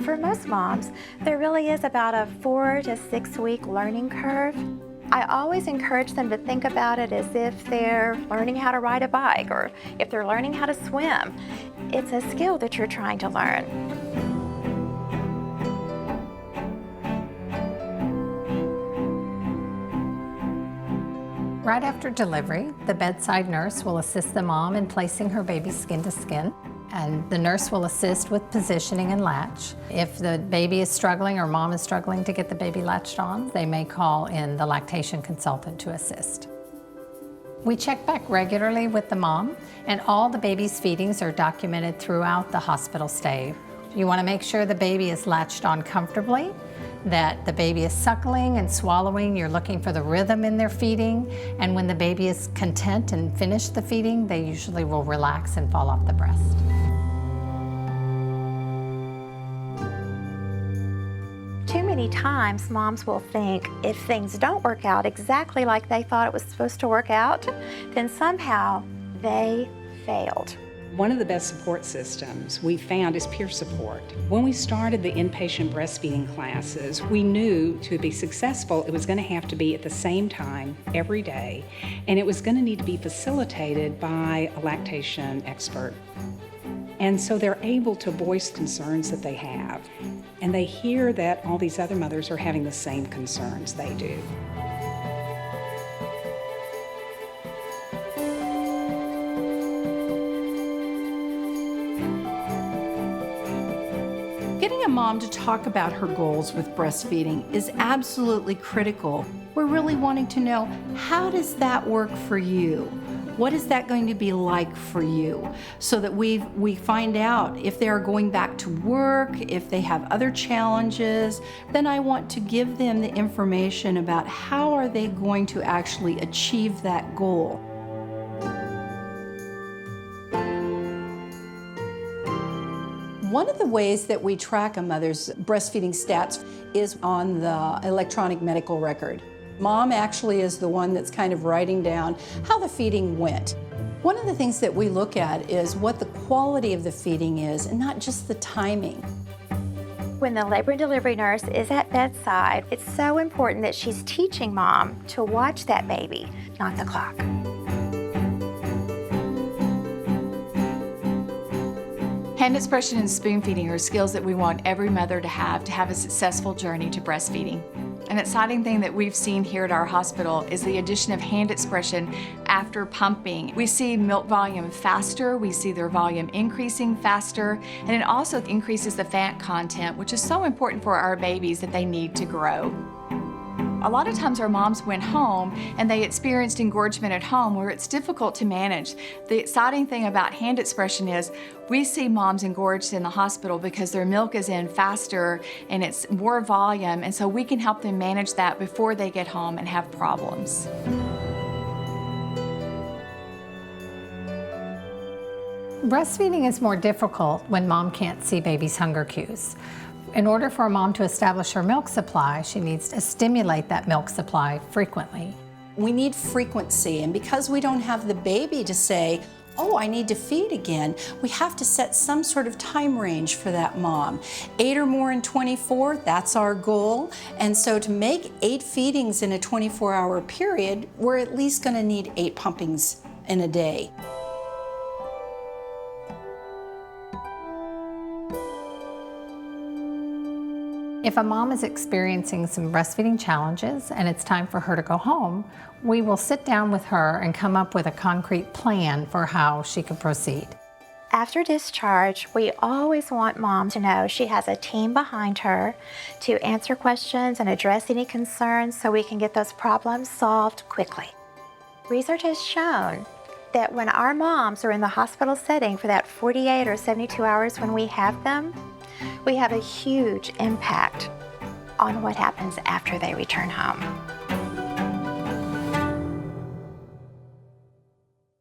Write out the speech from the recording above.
For most moms, there really is about a 4 to 6 week learning curve. I always encourage them to think about it as if they're learning how to ride a bike or if they're learning how to swim. It's a skill that you're trying to learn. Right after delivery, the bedside nurse will assist the mom in placing her baby skin to skin, and the nurse will assist with positioning and latch. If the baby is struggling or mom is struggling to get the baby latched on, they may call in the lactation consultant to assist. We check back regularly with the mom, and all the baby's feedings are documented throughout the hospital stay. You want to make sure the baby is latched on comfortably, that the baby is suckling and swallowing. You're looking for the rhythm in their feeding, and when the baby is content and finished the feeding, they usually will relax and fall off the breast. Too many times, moms will think if things don't work out exactly like they thought it was supposed to work out, then somehow they failed. One of the best support systems we found is peer support. When we started the inpatient breastfeeding classes, we knew to be successful, it was going to have to be at the same time every day, and it was going to need to be facilitated by a lactation expert. And so they're able to voice concerns that they have, and they hear that all these other mothers are having the same concerns they do. Getting a mom to talk about her goals with breastfeeding is absolutely critical. We're really wanting to know, how does that work for you? What is that going to be like for you? So that we find out if they're going back to work, if they have other challenges. Then I want to give them the information about how are they going to actually achieve that goal. One of the ways that we track a mother's breastfeeding stats is on the electronic medical record. Mom actually is the one that's kind of writing down how the feeding went. One of the things that we look at is what the quality of the feeding is, and not just the timing. When the labor and delivery nurse is at bedside, it's so important that she's teaching mom to watch that baby, not the clock. Hand expression and spoon feeding are skills that we want every mother to have a successful journey to breastfeeding. An exciting thing that we've seen here at our hospital is the addition of hand expression after pumping. We see milk volume faster, we see their volume increasing faster, and it also increases the fat content, which is so important for our babies that they need to grow. A lot of times our moms went home and they experienced engorgement at home where it's difficult to manage. The exciting thing about hand expression is we see moms engorged in the hospital because their milk is in faster and it's more volume, and so we can help them manage that before they get home and have problems. Breastfeeding is more difficult when mom can't see baby's hunger cues. In order for a mom to establish her milk supply, she needs to stimulate that milk supply frequently. We need frequency, and because we don't have the baby to say, oh, I need to feed again, we have to set some sort of time range for that mom. 8 or more in 24, that's our goal. And so to make 8 feedings in a 24-hour period, we're at least going to need 8 pumpings in a day. If a mom is experiencing some breastfeeding challenges and it's time for her to go home, we will sit down with her and come up with a concrete plan for how she can proceed. After discharge, we always want mom to know she has a team behind her to answer questions and address any concerns so we can get those problems solved quickly. Research has shown that when our moms are in the hospital setting for that 48 or 72 hours when we have them, we have a huge impact on what happens after they return home.